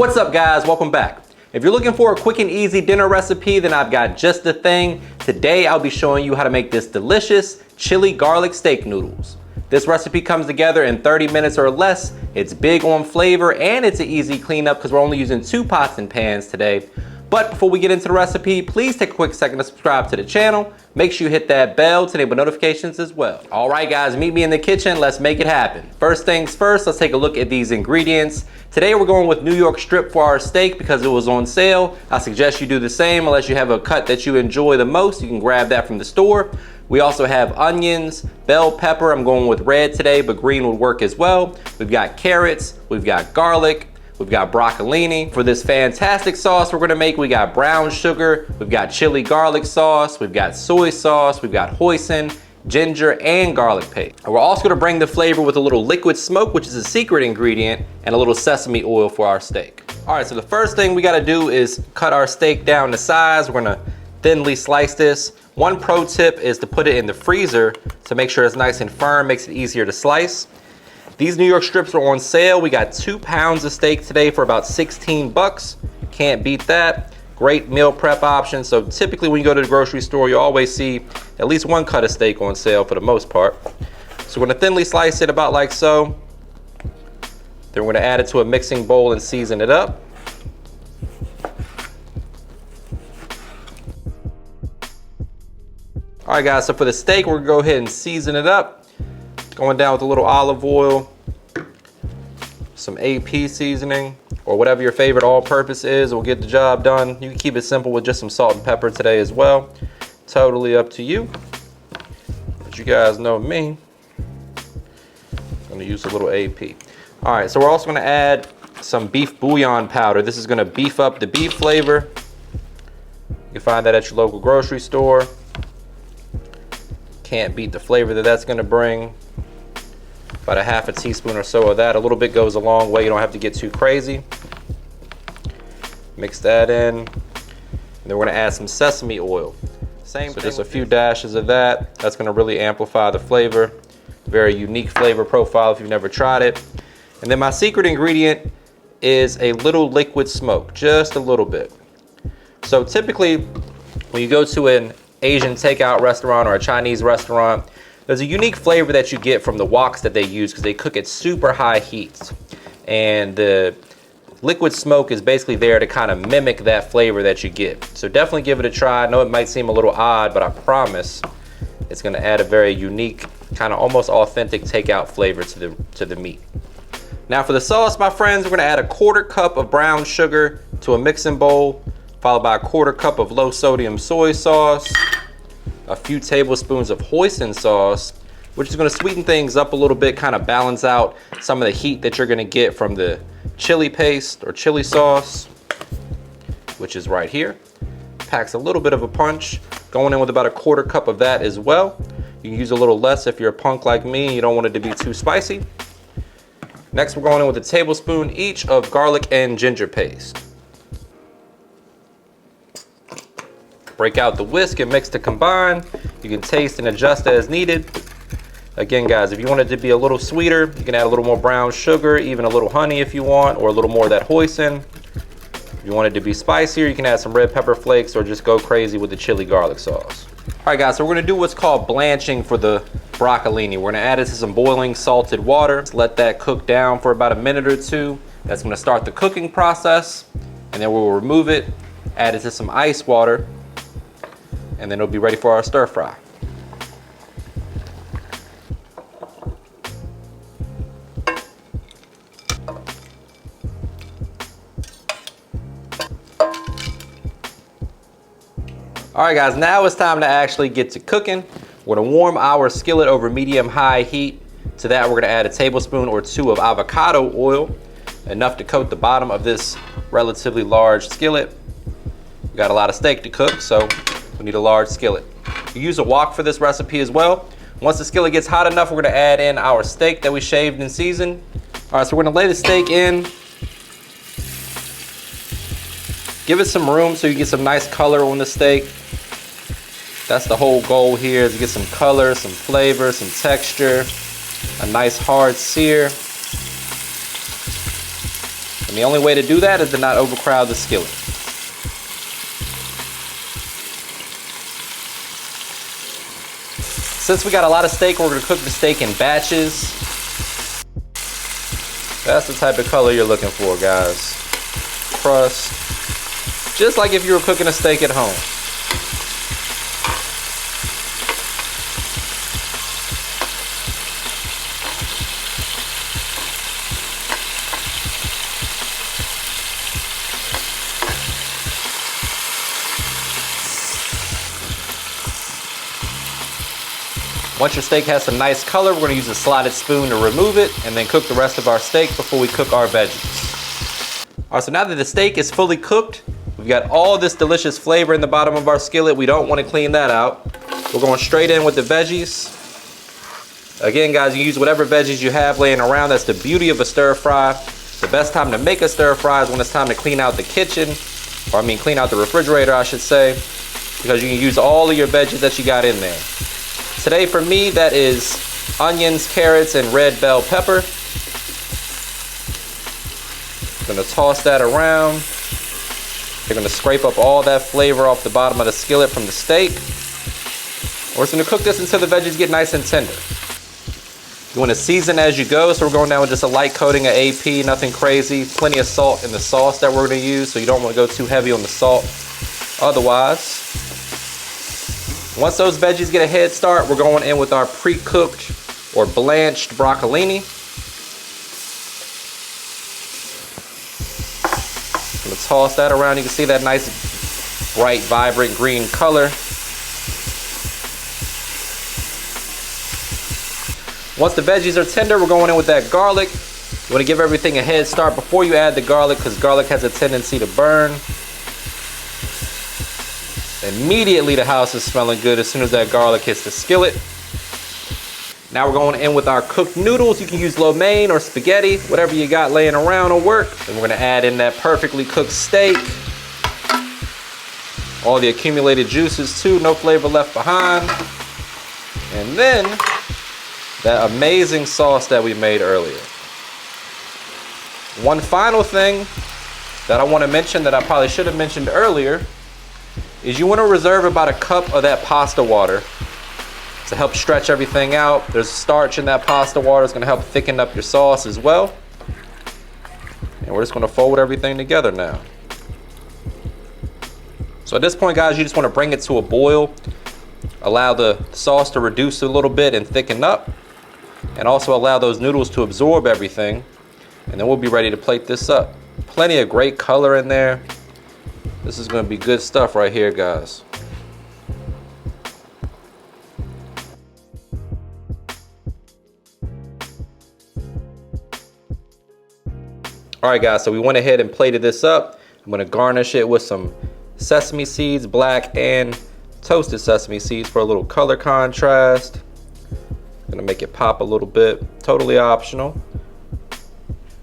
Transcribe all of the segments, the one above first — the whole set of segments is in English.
What's up guys, welcome back. If you're looking for a quick and easy dinner recipe, then I've got just the thing. Today I'll be showing you how to make this delicious chili garlic steak noodles. This recipe comes together in 30 minutes or less. It's big on flavor and it's an easy cleanup because we're only using 2 pots and pans today. But before we get into the recipe, please take a quick second to subscribe to the channel. Make sure you hit that bell to enable notifications as well. All right guys, meet me in the kitchen. Let's make it happen. First things first, let's take a look at these ingredients. Today we're going with New York strip for our steak because it was on sale. I suggest you do the same unless you have a cut that you enjoy the most. You can grab that from the store. We also have onions, bell pepper. I'm going with red today, but green would work as well. We've got carrots, we've got garlic, we've got broccolini. For this fantastic sauce we're gonna make, we got brown sugar, we've got chili garlic sauce, we've got soy sauce, we've got hoisin, ginger, and garlic paste. And we're also gonna bring the flavor with a little liquid smoke, which is a secret ingredient, and a little sesame oil for our steak. All right, so the first thing we gotta do is cut our steak down to size. We're gonna thinly slice this. One pro tip is to put it in the freezer to make sure it's nice and firm, makes it easier to slice. These New York strips are on sale. We got 2 pounds of steak today for about 16 bucks. Can't beat that. Great meal prep option. So typically when you go to the grocery store, you always see at least 1 cut of steak on sale for the most part. So we're gonna thinly slice it about like so. Then we're gonna add it to a mixing bowl and season it up. All right guys, so for the steak, we're gonna go ahead and season it up. Going down with a little olive oil, some AP seasoning, or whatever your favorite all-purpose is, will get the job done. You can keep it simple with just some salt and pepper today as well. Totally up to you. But you guys know me. I'm gonna use a little AP. All right, so we're also gonna add some beef bouillon powder. This is gonna beef up the beef flavor. You can find that at your local grocery store. Can't beat the flavor that that's gonna bring. About a half a teaspoon or so of that. A little bit goes a long way. You don't have to get too crazy. Mix that in. And then we're gonna add some sesame oil. So just a few dashes of that. That's gonna really amplify the flavor. Very unique flavor profile if you've never tried it. And then my secret ingredient is a little liquid smoke, just a little bit. So typically when you go to an Asian takeout restaurant or a Chinese restaurant, there's a unique flavor that you get from the woks that they use because they cook at super high heats. And the liquid smoke is basically there to kind of mimic that flavor that you get. So definitely give it a try. I know it might seem a little odd, but I promise it's gonna add a very unique, kind of almost authentic takeout flavor to the meat. Now for the sauce, my friends, we're gonna add a 1/4 cup of brown sugar to a mixing bowl, followed by a 1/4 cup of low sodium soy sauce, a few tablespoons of hoisin sauce, which is gonna sweeten things up a little bit, kind of balance out some of the heat that you're gonna get from the chili paste or chili sauce, which is right here. Packs a little bit of a punch. Going in with about a 1/4 cup of that as well. You can use a little less if you're a punk like me and you don't want it to be too spicy. Next, we're going in with a tablespoon each of garlic and ginger paste. Break out the whisk and mix to combine. You can taste and adjust as needed. Again, guys, if you want it to be a little sweeter, you can add a little more brown sugar, even a little honey if you want, or a little more of that hoisin. If you want it to be spicier, you can add some red pepper flakes or just go crazy with the chili garlic sauce. All right, guys, so we're gonna do what's called blanching for the broccolini. We're gonna add it to some boiling salted water. Let's let that cook down for about a minute or 2. That's gonna start the cooking process, and then we'll remove it, add it to some ice water, and then it'll be ready for our stir fry. All right guys, now it's time to actually get to cooking. We're gonna warm our skillet over medium-high heat. To that, we're gonna add a tablespoon or 2 of avocado oil, enough to coat the bottom of this relatively large skillet. We got a lot of steak to cook, so we need a large skillet. You use a wok for this recipe as well. Once the skillet gets hot enough, we're gonna add in our steak that we shaved and seasoned. All right, so we're gonna lay the steak in. Give it some room so you get some nice color on the steak. That's the whole goal here, is to get some color, some flavor, some texture, a nice hard sear. And the only way to do that is to not overcrowd the skillet. Since we got a lot of steak, we're gonna cook the steak in batches. That's the type of color you're looking for, guys. Crust. Just like if you were cooking a steak at home. Once your steak has some nice color, we're gonna use a slotted spoon to remove it and then cook the rest of our steak before we cook our veggies. All right, so now that the steak is fully cooked, we've got all this delicious flavor in the bottom of our skillet. We don't wanna clean that out. We're going straight in with the veggies. Again, guys, you use whatever veggies you have laying around. That's the beauty of a stir fry. The best time to make a stir fry is when it's time to clean out the kitchen, or I mean clean out the refrigerator, I should say, because you can use all of your veggies that you got in there. Today for me, that is onions, carrots, and red bell pepper. Gonna toss that around. You're gonna scrape up all that flavor off the bottom of the skillet from the steak. We're just gonna cook this until the veggies get nice and tender. You wanna season as you go, so we're going down with just a light coating of AP, nothing crazy. Plenty of salt in the sauce that we're gonna use, so you don't wanna go too heavy on the salt otherwise. Once those veggies get a head start, we're going in with our pre-cooked or blanched broccolini. I'm gonna toss that around. You can see that nice, bright, vibrant green color. Once the veggies are tender, we're going in with that garlic. You wanna give everything a head start before you add the garlic, because garlic has a tendency to burn. Immediately the house is smelling good as soon as that garlic hits the skillet. Now we're going in with our cooked noodles. You can use lo mein or spaghetti, whatever you got laying around will work. And we're gonna add in that perfectly cooked steak. All the accumulated juices too, no flavor left behind. And then that amazing sauce that we made earlier. One final thing that I wanna mention that I probably should have mentioned earlier is you want to reserve about a cup of that pasta water to help stretch everything out. There's starch in that pasta water. It's going to help thicken up your sauce as well. And we're just going to fold everything together now. So at this point, guys, you just want to bring it to a boil. Allow the sauce to reduce a little bit and thicken up. And also allow those noodles to absorb everything. And then we'll be ready to plate this up. Plenty of great color in there. This is going to be good stuff right here, guys. All right, guys, so we went ahead and plated this up. I'm going to garnish it with some sesame seeds, black and toasted sesame seeds for a little color contrast. I'm going to make it pop a little bit. Totally optional.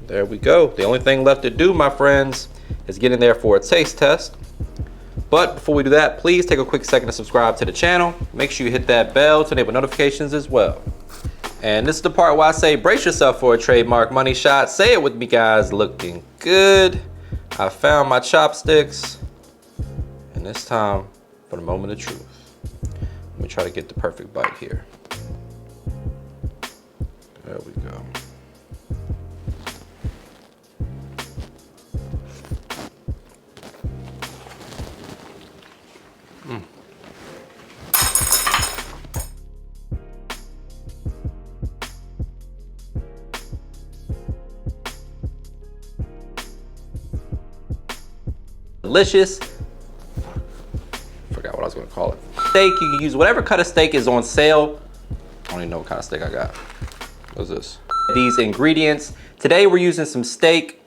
There we go. The only thing left to do, my friends, is get in there for a taste test. But before we do that, please take a quick second to subscribe to the channel. Make sure you hit that bell to enable notifications as well. And this is the part where I say brace yourself for a trademark money shot. Say it with me, guys. Looking good. I found my chopsticks. And this time for the moment of truth. Let me try to get the perfect bite here. There we go. Delicious. Forgot what I was gonna call it. Steak, you can use whatever cut of steak is on sale. I don't even know what kind of steak I got. What's this? These ingredients. Today we're using some steak.